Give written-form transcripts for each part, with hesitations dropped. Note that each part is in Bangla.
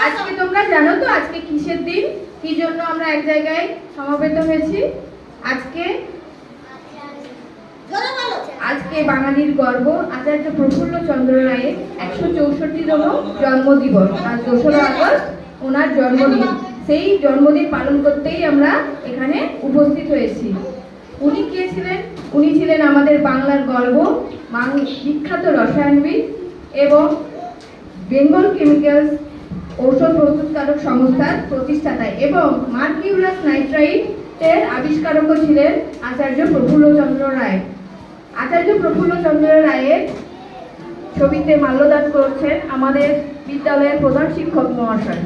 আজকে তোমরা জানো তো আজকে কিসের দিন, কি জন্য আমরা এক জায়গায় সমবেত হয়েছি? আজকে বাঙালির গর্ব আচার্য প্রফুল্ল চন্দ্র রায়ের 164তম জন্মদিবস। আজ 2রা আগস্ট ওনার জন্মদিন। সেই জন্মদিন পালন করতেই আমরা এখানে উপস্থিত হয়েছি। উনি কে ছিলেন? উনি ছিলেন আমাদের বাংলার গর্ব, বিখ্যাত রসায়নবিদ এবং বেঙ্গল কেমিক্যালস ঔষধ প্রস্তুতকারক সংস্থার প্রতিষ্ঠাতা এবং মার্কিউরাস নাইট্রাইটের আবিষ্কারকও ছিলেন আচার্য প্রফুল্লচন্দ্র রায়। আচার্য প্রফুল্লচন্দ্র রায়ের ছবিতে মাল্যদান করছেন আমাদের বিদ্যালয়ের প্রধান শিক্ষক মহাশয়।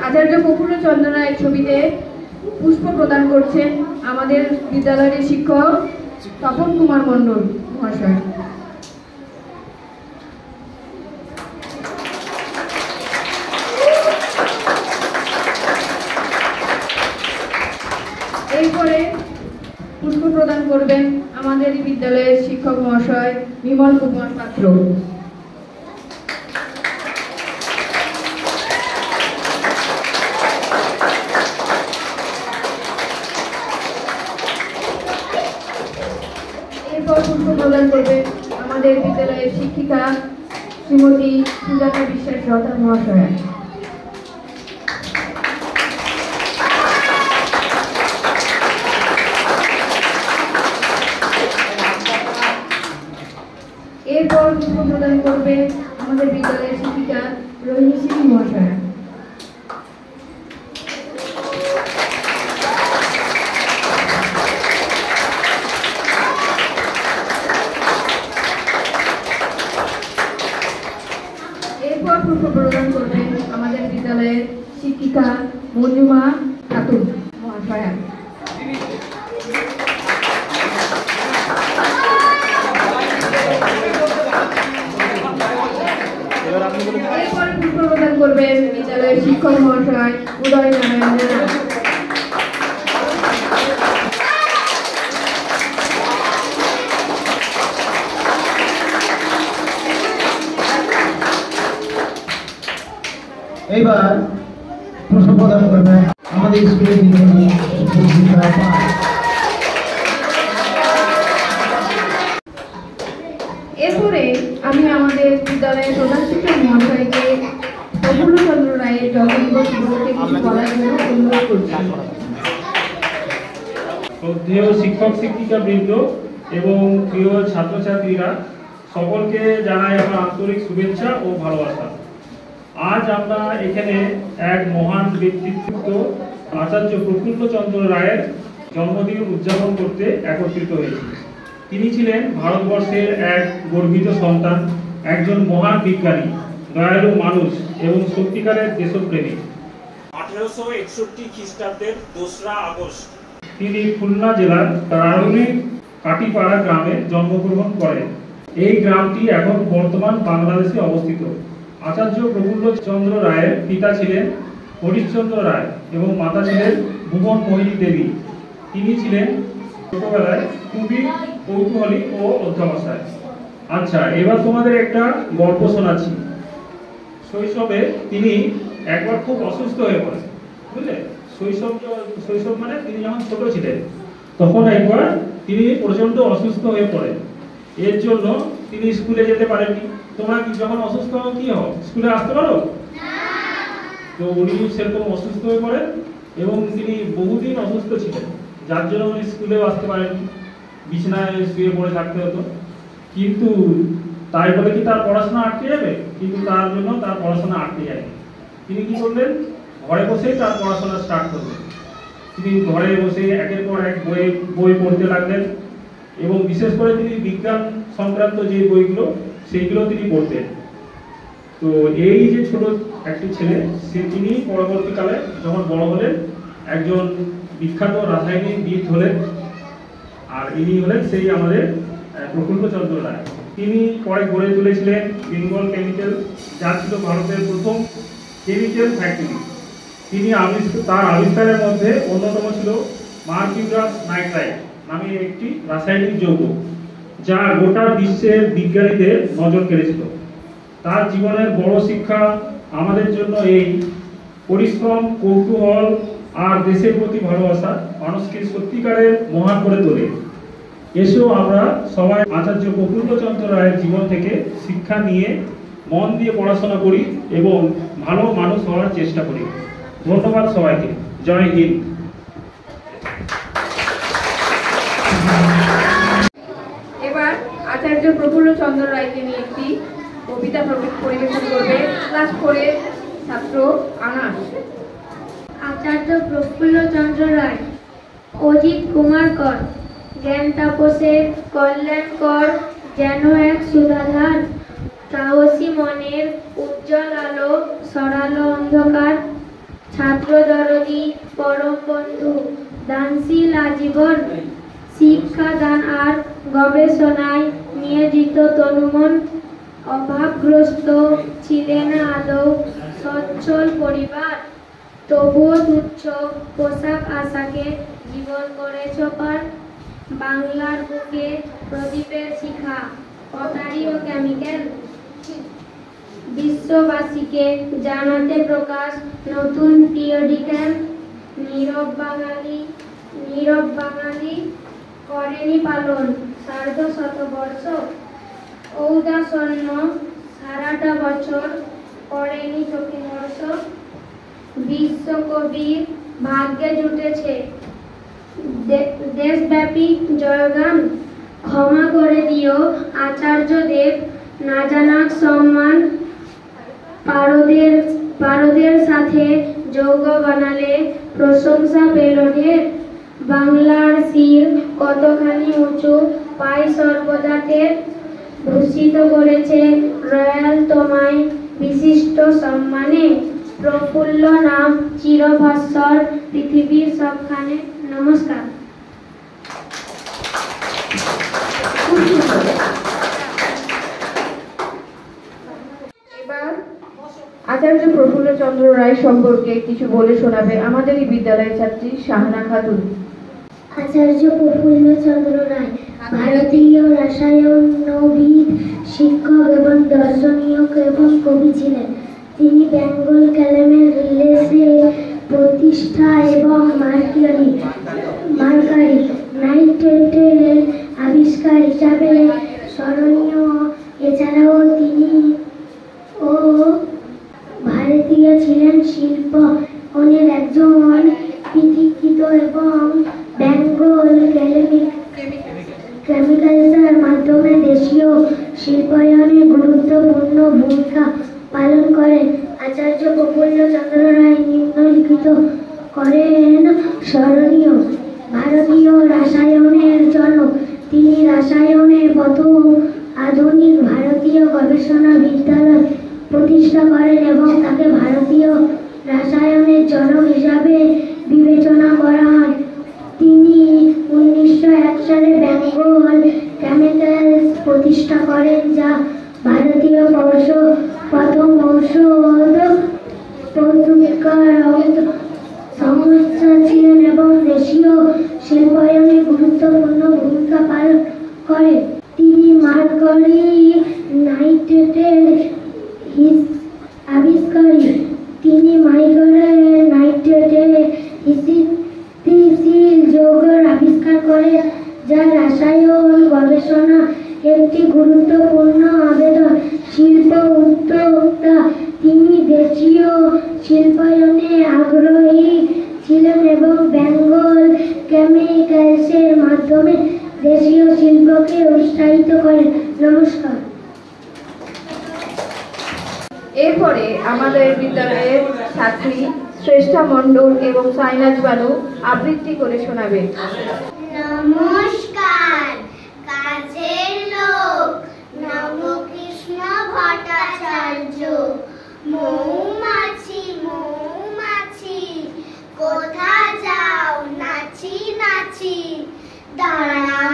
আচার্য প্রফুল্লচন্দ্র রায়ের ছবিতে পুষ্প প্রদান করছেন আমাদের বিদ্যালয়ের শিক্ষক তপন কুমার মণ্ডল মহাশয়। এরপরে পুষ্প প্রদান করবেন আমাদের বিদ্যালয়ের শিক্ষক মহাশয় বিমল কুমার পাত্র। পুষ্প প্রদান করবে আমাদের বিদ্যালয়ের শিক্ষিকা শ্রীমতী সুজাতা বিশ্বাস রতা মহাশয়া। এরপর পুষ্প প্রদান করবে আমাদের বিদ্যালয়ের শিক্ষিকা রোহিণী সিং মহাশয়া। পুষ্প প্রদান করবেন আমাদের বিদ্যালয়ের শিক্ষিকা মঞ্জুমা খাতুন মহাশয়া। এরপরে পুষ্প প্রদান করবেন বিদ্যালয়ের শিক্ষক মহাশয় উদয় নারায়ণ রায়। এবার প্রশ্ন প্রদান করবেন আমাদের স্কুলের এরপরে আমি আমাদের বিদ্যালয়ের প্রধান শিক্ষক মহাশয়কে প্রফুল্লচন্দ্র রায়ের জন্মদিবস উপলক্ষে কিছু বলার জন্য অনুরোধ করছি। শ্রদ্ধেয় শিক্ষক শিক্ষিকা বৃন্দ এবং প্রিয় ছাত্রছাত্রীরা, সকলকে জানাই আমার আন্তরিক শুভেচ্ছা ও ভালোবাসা। আজ আমরা এখানে এক মহান ব্যক্তিত্ব আচার্য প্রফুল্লচন্দ্র রায়ের জন্মদিন উদযাপন করতে একত্রিত হয়েছি। তিনি ছিলেন ভারতবর্ষের এক গর্বিত সন্তান, একজন মহান বিজ্ঞানী, দয়ালু মানুষ এবং সত্যিকারের দেশপ্রেমী। 1861 খ্রিস্টাব্দের 2রা আগস্ট তিনি খুলনা জেলার তারারুলির কাটিপাড়া গ্রামে জন্মগ্রহণ করেন। এই গ্রামটি এখন বর্তমান বাংলাদেশে অবস্থিত। আচার্য প্রফুল্লচন্দ্র রায়ের পিতা ছিলেন হরিশ্চন্দ্র রায় এবং মাতা ছিলেন ভুবন মোহিনী দেবী। তিনি ছিলেন ছোটবেলায় খুবই কৌতূহলী ও অধ্যবসায়। আচ্ছা, এবার তোমাদের একটা গল্প শোনাচ্ছি। শৈশবে তিনি একবার খুব অসুস্থ হয়ে পড়েন, বুঝলে? শৈশব মানে তিনি যখন ছোট ছিলেন তখন একবার তিনি প্রচন্ড অসুস্থ হয়ে পড়েন। এর জন্য তিনি স্কুলে যেতে পারেননি। তোমরা কি যখন অসুস্থ হও কি হও, স্কুলে আসতে পারো? তো উনি সেরকম অসুস্থ হয়ে পড়েন এবং তিনি বহুদিন অসুস্থ ছিলেন, যার জন্য উনি স্কুলেও আসতে পারেননি, বিছানায় শুয়ে পড়ে থাকতে হতো। কিন্তু তাই বলে কি তার পড়াশোনা আটকে যাবে? কিন্তু তার জন্য তার পড়াশোনা আটকে যায়নি। তিনি কি করলেন? ঘরে বসেই তার পড়াশোনা স্টার্ট করলেন। তিনি ঘরে বসে একের পর এক বই পড়তে লাগলেন এবং বিশেষ করে তিনি বিজ্ঞান সংক্রান্ত যে বইগুলো সেইগুলো তিনি পড়তেন। তো এই যে ছোট একটি ছেলে, তিনি পরবর্তীকালে যখন বড় হলেন একজন বিখ্যাত রাসায়নিকবিদ হলেন। আর ইনি হলেন সেই আমাদের প্রফুল্লচন্দ্র রায়। তিনি পরে গড়ে তুলেছিলেন বেঙ্গল কেমিক্যাল, যা ছিল ভারতের প্রথম কেমিক্যাল ফ্যাক্টরি। তিনি তার আবিষ্কারের মধ্যে অন্যতম ছিল মার্কিউরাস নাইট্রাইট নামে একটি রাসায়নিক যৌগ, যা গোটা বিশ্বের বিজ্ঞানীদের নজর কেড়েছিল। তার জীবনের বড় শিক্ষা আমাদের জন্য এই পরিশ্রম, কৌতূহল আর দেশের প্রতি ভালোবাসা মানুষকে সত্যিকারের মহান করে তোলে। এসো আমরা সবাই আচার্য প্রফুল্লচন্দ্র রায়ের জীবন থেকে শিক্ষা নিয়ে মন দিয়ে পড়াশোনা করি এবং ভালো মানুষ হওয়ার চেষ্টা করি। ধন্যবাদ সবাইকে। জয় হিন্দ। এবার আচার্য প্রফুল্লচন্দ্র রায়কে নিয়ে একটি কবিতা পরিবেশন করবে ক্লাস 4-এর ছাত্র আনাস। আচার্য প্রফুল্লচন্দ্র রায়। অজিত কুমার কর। জ্ঞান তাপসের কল্যাণ কর যেন এক সুধাধার, সাহসী মনের উজ্জ্বল আলো সরালো অন্ধকার, ছাত্র দরদি পরম বন্ধু দানশীল আজীবন, শিক্ষা দান আর গবেষণায় নিয়োজিত তনুমন, অভাবগ্রস্ত ছিলেন না আদৌ সচ্ছল পরিবার, তবুও তুচ্ছ পোশাক আশাকে জীবন করেছ পার, বাংলার বুকে প্রদীপের শিখা কটারি ও কেমিক্যাল, বিশ্ববাসীকে জানাতে প্রকাশ নতুন পিরিয়ডিক্যাল, নীরব বাঙালি করেনি পালন সার্ধশতবর্ষ, ঔদাসন্য সারাটা বছর করেনি চোখে হর্ষ, বিশ্বকবির ভাগ্যে জুটেছে দেশব্যাপী জয়গান, ক্ষমা করে দিও আচার্যদেব না জানাক সম্মান, পারদের সাথে যৌগ বানালে প্রশংসা পেল ঢের, বাংলার শির কতখানি উঁচু পাই সর্বদাতের, ভূষিত করেছে রয়্যাল তোমায় বিশিষ্ট সম্মানে, প্রফুল্ল নাম চিরভাস্বর পৃথিবীর সবখানে। নমস্কার। এবার আচার্য প্রফুল্লচন্দ্র রায় সম্পর্কে কিছু বলে শোনাবে আমাদেরই বিদ্যালয়ের ছাত্রী শাহনা খাতুন। আচার্য প্রফুল্লচন্দ্র রায় ভারতীয় রসায়নবিদ, শিক্ষক এবং দার্শনিক এবং কবি ছিলেন। তিনি বেঙ্গল কেমিক্যাল প্রতিষ্ঠা এবং মার্কারি নাইট্রেটের আবিষ্কার হিসাবে স্মরণীয়। এছাড়াও তিনি ভারতীয় ছিলেন শিল্প অনেক একজন পৃথিকৃত এবং বেঙ্গল কেমিক্যালসের মাধ্যমে দেশীয় শিল্পায়নে গুরুত্বপূর্ণ ভূমিকা পালন করেন। আচার্য প্রফুল্লচন্দ্র রায় নিম্নলিখিত করেন স্মরণীয়। ভারতীয় রসায়নের জনক। তিনি রসায়নের প্রথম আধুনিক ভারতীয় গবেষণা বিদ্যালয় প্রতিষ্ঠা করেন এবং তাকে ভারতীয় রসায়নের জনক হিসাবে বিবেচনা করা হয়। তিনি 1901 সালে বেঙ্গল কেমিক্যালস প্রতিষ্ঠা করেন, যা ভারতীয় প্রথম ঔষধ প্রস্তুতকারক সংস্থা ছিলেন এবং দেশীয় শিল্পায়নে গুরুত্বপূর্ণ ভূমিকা পালন করে। তিনি মার্কারি নাইট্রেটের আবিষ্কারী। তিনি মার্কারি নাইট্রেটের স্থিতিশীল যৌগের আবিষ্কার করেন, যা রসায়ন গবেষণা একটি গুরুত্বপূর্ণ আবেদন। শিল্প উদ্যোক্তা। তিনি দেশীয় শিল্পায়নে আগ্রহী ছিলেন এবং বেঙ্গল কেমিক্যালসের মাধ্যমে দেশীয় শিল্পকে উৎসাহিত করেন। নমস্কার। এরপরে আমাদের বিদ্যালয়ের ছাত্রী শ্রেষ্ঠা মণ্ডল এবং সাইনাজ বানু আবৃত্তি করে শোনাবে। নমস্কার। কাজের লোক নবকৃষ্ণ ভট্টাচার্য। মৌমাছি মৌমাছি কোথা যাও নাচি নাচি, দাঁড়াও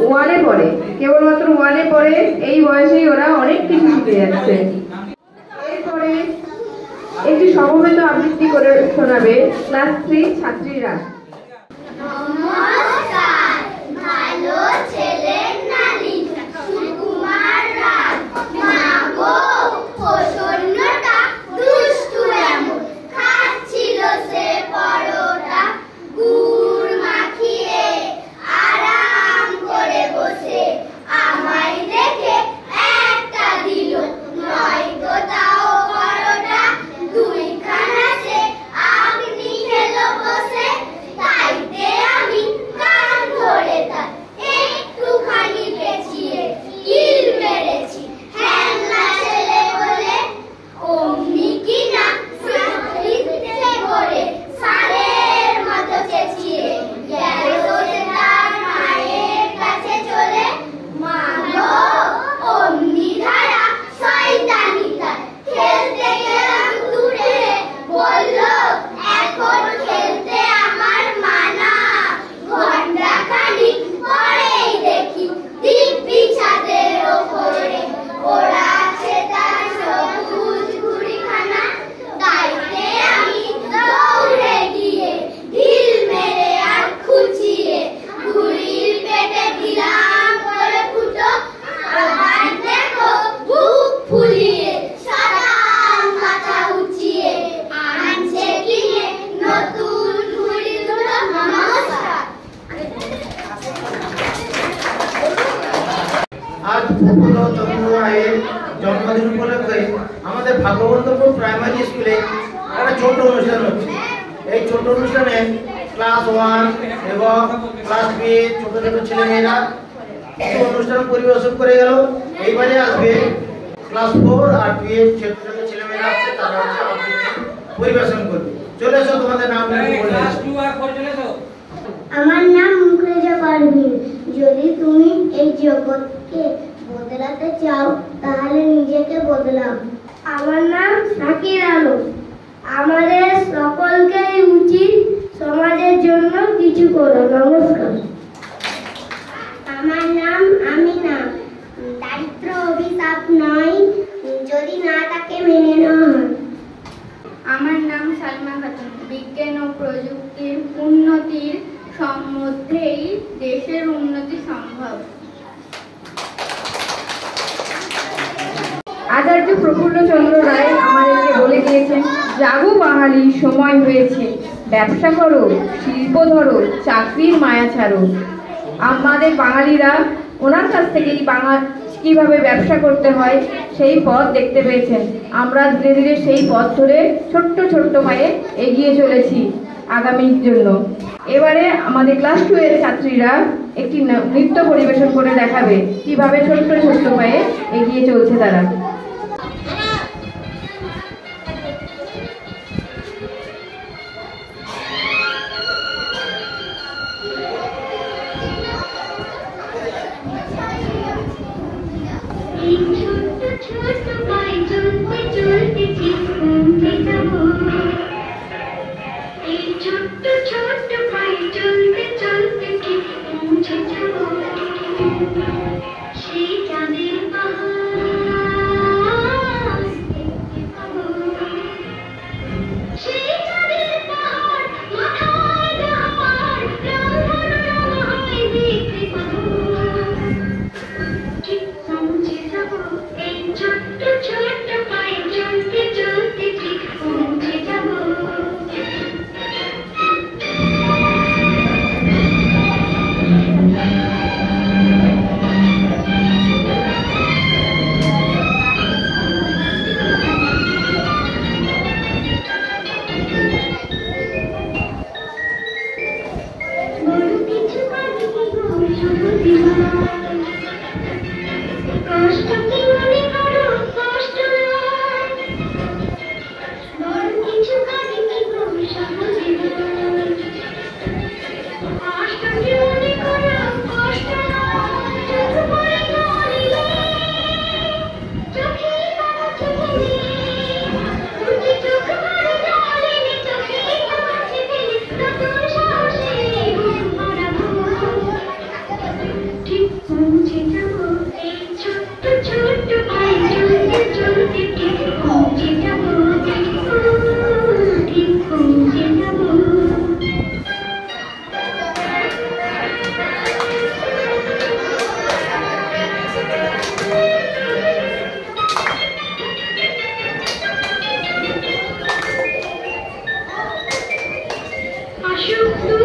ওয়ানে পড়ে, কেবলমাত্র ওয়ানে পড়ে। এই বয়সেই ওরা অনেক কিছু শিখে যাচ্ছে। এরপরে একটি সমবেত আবৃত্তি করে শোনাবে ক্লাস 3 ছাত্রীরা। নমস্কার, ভালো ছেলের নালি সুকুমার রাত, মাগো প্রসন্নটা দুষ্টু এমন, খাচ্ছিল সে পরোটা গুড় মাখিয়ে আরাম করে বসে, আমায় দেখে একটা দিল, নয় গো তাও পরোটা দুইখানা সে আপনি খেলো বসে, তাইতে আমি কান ধরে তার একটুখানি পেঁচিয়ে কিল মেরেছি, হ্যাংলা ছেলে বলে অমনি কিনা সে করে সারের মতো চেঁচিয়ে গেল সে তার মায়ের কাছে চলে, মা গো অমনি ধারা শয়তানি তার, খেলতে গেলাম দূরে বলল এখন খেলতে আমার মানা, ঘন্টাখানি পরেই দেখি দিব্যি ছাদের ওপরে ওরা আছে তার সবুজ ঘুড়িখানা, তাইতে আমি দৌড়ে গিয়ে ঢিল মেরে আর খুঁচিয়ে ঘুড়ির পেটে দিলাম করে ফুটো, আবার দেখো বুক ফুলিয়ে সাদান মাথা উঁচিয়ে আনছে কিনে নতুন ঘুড়ি দুটো। নমস্কার। আজ প্রফুল্ল চন্দ্র রায়ের জন্মদিন উপলক্ষে আমাদের ভাগবন্তপুর প্রাইমারি স্কুলে একটা ছোট অনুষ্ঠান হচ্ছে। এই ছোট অনুষ্ঠানে ক্লাস 1 এবং ক্লাস 2 ছোট ছোট ছেলেমেয়েরা কিছু অনুষ্ঠান পরিবেশন করে গেল। এইবারে আসবে ক্লাস 4 আর 2 এর ছোট ছোট ছেলেমেয়েরা আছে, তারা আবৃত্তি পরিবেশন করবে। চলে এসো, তোমাদের নাম বলে এসো। আমার নাম মুখলেজা পারভিন। যদি তুমি এই জগৎকে বদলাতে চাও তাহলে নিজেকে বদলাও। আমার নাম শাকির আলম। আমাদের সকলকেই উচিত সমাজের জন্য কিছু করো। নমস্কার। আমার নাম আমিনা। দারিদ্র অভিশাপ নয়, যদি না তাকে মেনে নেওয়া হয়। আমার নাম সালমা খাতুন। বিজ্ঞান ও প্রযুক্তির উন্নতির মধ্যেই দেশের উন্নতি সম্ভব। আচার্য প্রফুল্লচন্দ্র রায় আমাদেরকে বলে দিয়েছেন, জাগো বাঙালি, সময় হয়েছে, ব্যবসা করো, শিল্প ধরো, চাকরির মায়া ছাড়ো। আমাদের বাঙালিরা ওনার কাছ থেকেই কিভাবে ব্যবসা করতে হয় সেই পথ দেখতে পেয়েছেন। আমরা ধীরে ধীরে সেই পথ ধরে ছোট্ট ছোট্ট পায়ে এগিয়ে চলেছি আগামীর জন্য। এবারে আমাদের ক্লাস 2 এর ছাত্রীরা একটি নৃত্য পরিবেশন করে দেখাবে কিভাবে ছোট্ট ছোট্ট পায়ে এগিয়ে চলছে তারা। ছোট পায়ে চলতে চলতে ঠিক পৌঁছে যাব, এই ছোট্ট ছোট্ট পায়ে চলতে চলতে ঠিক পৌঁছে যাব সেই চাঁদের পাহাড়।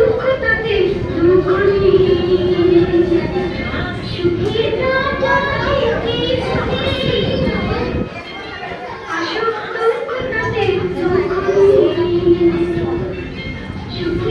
দুঃখ তাতে দুঃখ সুখী আসুক দুঃখ তাতে দুঃখ সুখী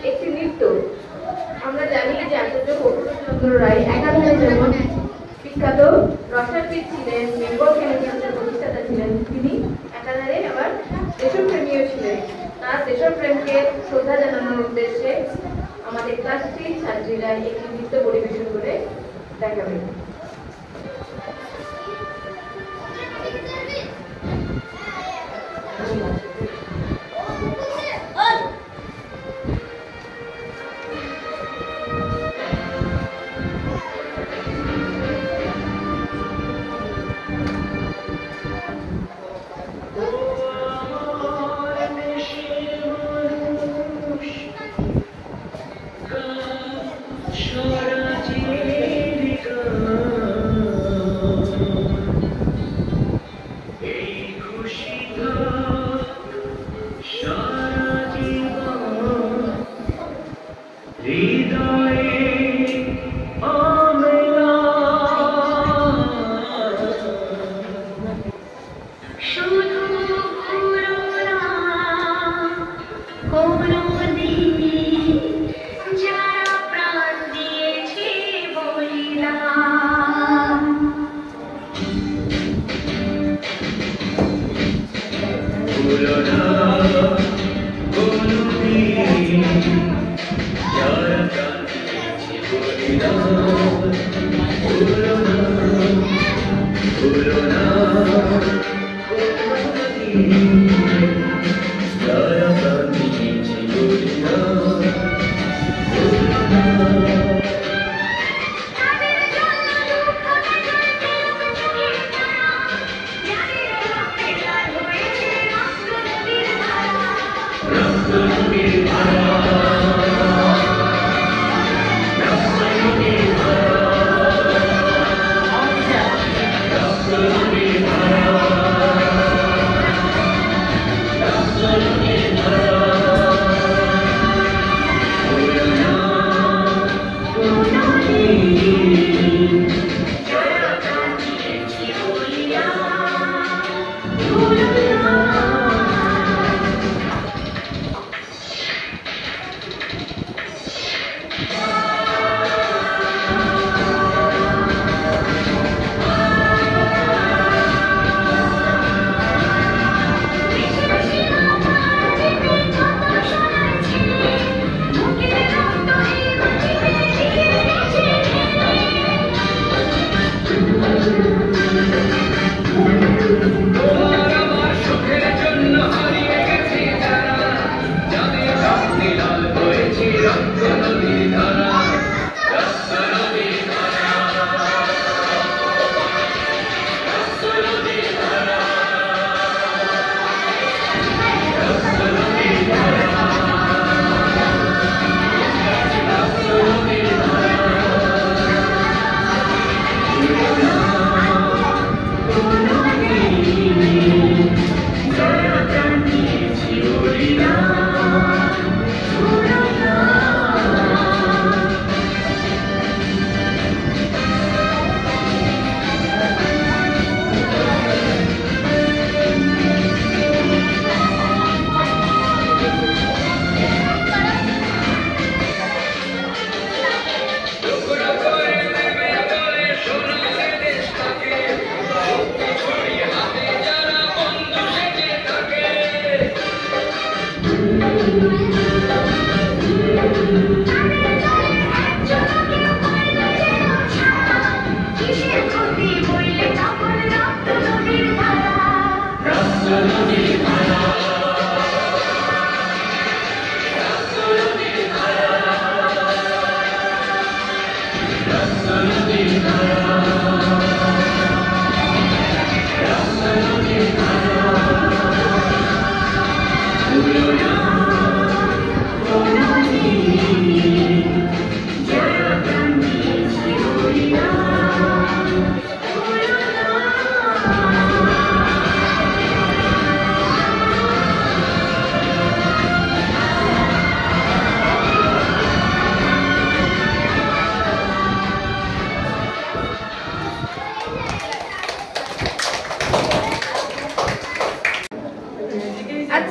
একটি নৃত্য। আমরা জানি যে আচার্য প্রফুল্লচন্দ্র রায় একাধারে যেমন বিখ্যাত রসায়নবিদ ছিলেন, বেঙ্গল কেমিক্যালসের প্রতিষ্ঠাতা ছিলেন, তিনি একাধারে আবার দেশপ্রেমীও ছিলেন। তার দেশপ্রেমকে শ্রদ্ধা জানানোর উদ্দেশ্যে আমাদের ক্লাস 3 ছাত্রীরা একটি নৃত্য পরিবেশন করে দেখাবে।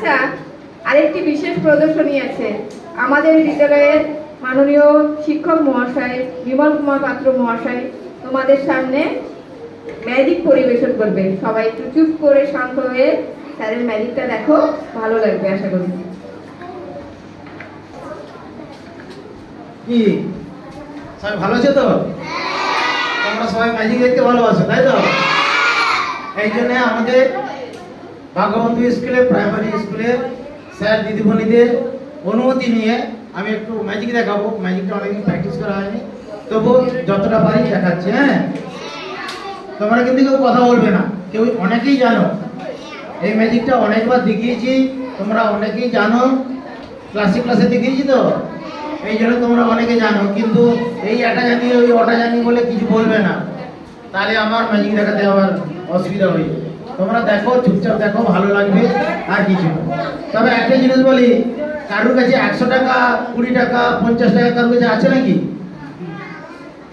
আচ্ছা, আরেকটি বিশেষ প্রদর্শনী আছে। আমাদের বিদ্যালয়ের মাননীয় শিক্ষক মহাশয় বিমল কুমার পাত্র মহাশয় তোমাদের সামনে ম্যাজিক পরিবেশন করবে। সবাই একটু চুপ করে শান্ত হয়ে স্যারের ম্যাজিকটা দেখো, ভালো লাগবে আশা করি। কি সবাই ভালো আছে তো? তোমরা সবাই ম্যাজিক দেখতে ভালোবাসো, তাই তো? এই জন্য আমাদের ভাগবন্ধু স্কুলে, প্রাইমারি স্কুলে স্যার দিদিমণিদের অনুমতি নিয়ে আমি একটু ম্যাজিক দেখাবো। ম্যাজিকটা অনেকদিন প্র্যাকটিস করা হয়নি, তবু যতটা পারি দেখাচ্ছি। হ্যাঁ, তোমরা কিন্তু কেউ কথা বলবে না, কেউ অনেকেই জানো এই ম্যাজিকটা, অনেকবার দেখিয়েছি, তোমরা অনেকেই জানো, ক্লাসে দেখিয়েছি তো, এই জন্য তোমরা অনেকে জানো। কিন্তু এই এটা জানি ওই ওটা জানি বলে কিছু বলবে না, তাহলে আমার ম্যাজিক দেখাতে আবার অসুবিধা হয়ে যাবে। তোমরা দেখো, চুপচাপ দেখো, ভালো লাগবে, আর কিছু না। তবে একটা জিনিস বলি, কারোর কাছে 100 টাকা, 20 টাকা, 50 টাকা কারোর কাছে আছে নাকি?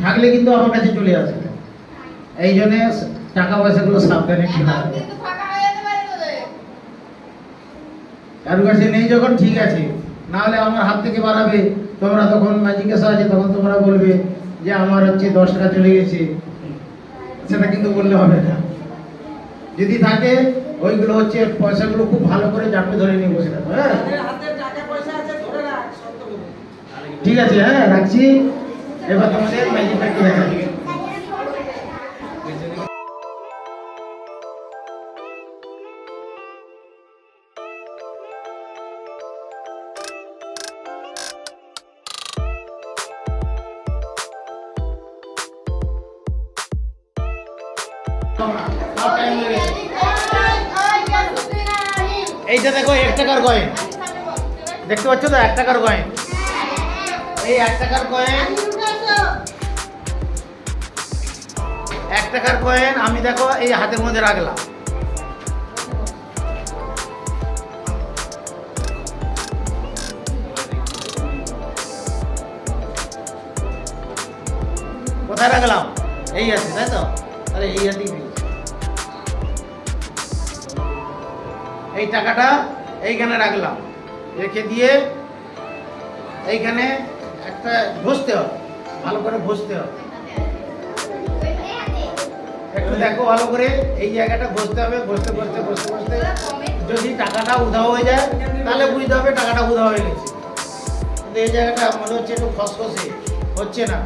থাকলে কিন্তু আমার কাছে চলে আসবে। এই জন্য টাকা পয়সাগুলো সাবধানে খেলা হবে। কারোর কাছে নেই যখন ঠিক আছে, না হলে আমার হাত থেকে বাড়াবে, তোমরা তখন ম্যাজিকের সাহায্যে তখন তোমরা বলবে যে আমার হচ্ছে 10 টাকা চলে গেছে, সেটা কিন্তু বললে হবে না। যদি থাকে ওইগুলো হচ্ছে পয়সাগুলো খুব ভালো করে চাপে ধরে নিয়ে বসে থাকো। হ্যাঁ, ঠিক আছে, হ্যাঁ রাখছি। এবার তোমাদের ম্যাজিকটা একটু দেখাচ্ছি। এইটা দেখো 1 টাকার কয়েন, দেখতে পাচ্ছ তো? 1 টাকার কয়েন। এই 1 টাকার কয়েন, 1 টাকার কয়েন আমি দেখো এই হাতের মধ্যে রাখলাম। কোথায় রাখলাম? এই আছে, তাই তো? তাহলে এই হাতেই এই টাকাটা এইখানে রাখলাম, রেখে দিয়ে এইখানে একটা ঘষতে হবে, ভালো করে ঘষতে হবে। একটু দেখো ভালো করে, এই জায়গাটা ঘষতে হবে। ঘষতে ঘষতে ঘষতে ঘষতে যদি টাকাটা উধাও হয়ে যায় তাহলে বুঝতে হবে টাকাটা উধাও হয়ে গেছে। কিন্তু এই জায়গাটা মনে হচ্ছে একটু খসখসে হচ্ছে না,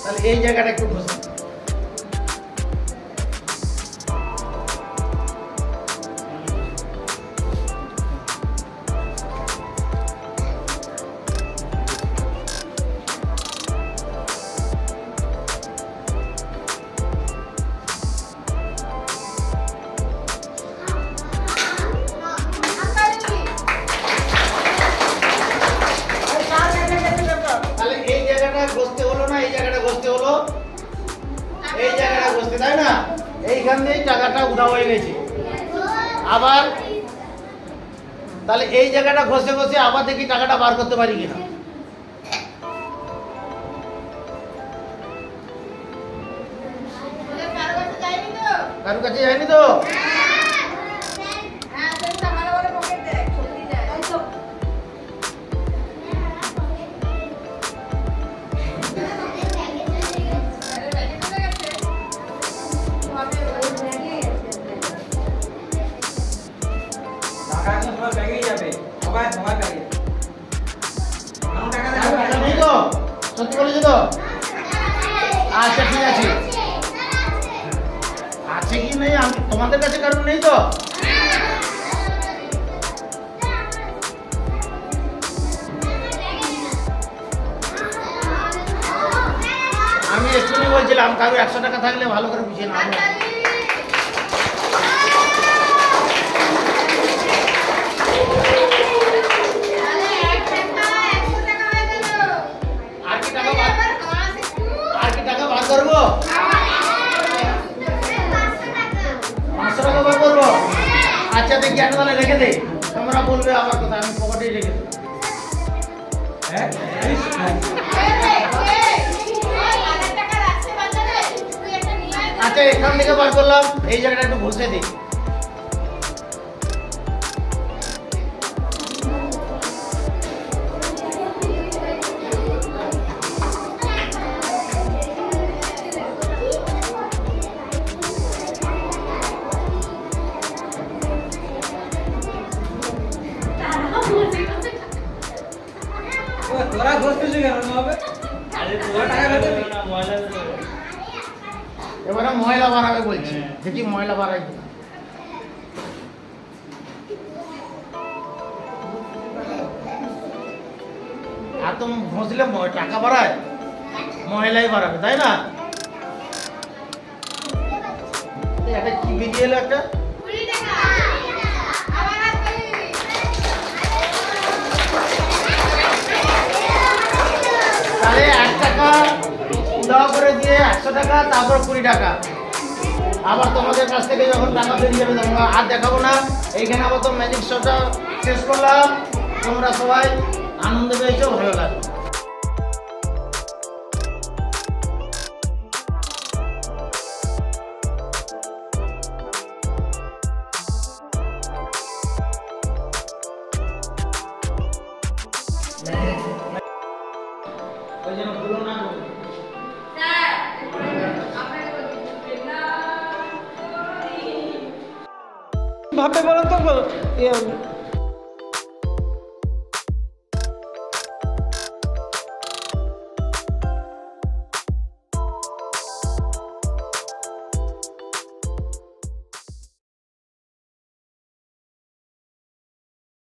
তাহলে এই জায়গাটা একটু ঘষতে। তাই না? এইখান দিয়ে টাকাটা উধাও হয়ে গেছে। আবার তাহলে এই জায়গাটা ঘষে ঘষে আবার দেখি টাকাটা বার করতে পারি কিনা। কারোর কাছে যায়নি তো? সত্যি বলেছো তো? আচ্ছা ঠিক আছে, আছে কি নেই তোমাদের কাছে কারণ নেই তো? আমি এক্ষুনি বলছিলাম কারো 100 টাকা থাকলে ভালো করে বুঝিয়ে নাও। করবো 500 টাকা বার করবো। আচ্ছা দেখি একটা তাহলে রেখে দে, তোমরা বলবে আমার কথা, আমি পকেটেই রেখে দেবো। আচ্ছা এখান থেকে বার করলাম, এই জায়গাটা একটু ঘষে দিই। এবারে ময়লা বাড়াবে বলছি, দেখি ময়লা বাড়াই কিনা। আর তো ঘষলে টাকা বাড়ায়, ময়লাই বাড়াবে, তাই না? একটা কি বেরিয়ে এলো একটা, তাহলে 1 টাকা উদাহ করে দিয়ে 100 টাকা, তারপর 20 টাকা। আবার তোমাদের কাছ থেকে যখন টাকা বেরিয়ে যাবে তখন আর দেখাবো না। এইখানে আবার তো ম্যাজিক শোটা শেষ করলাম। তোমরা সবাই আনন্দ পেয়েছো, ভালো লাগলো। ওই জন্য ভুলো না। ভাবে বলো তো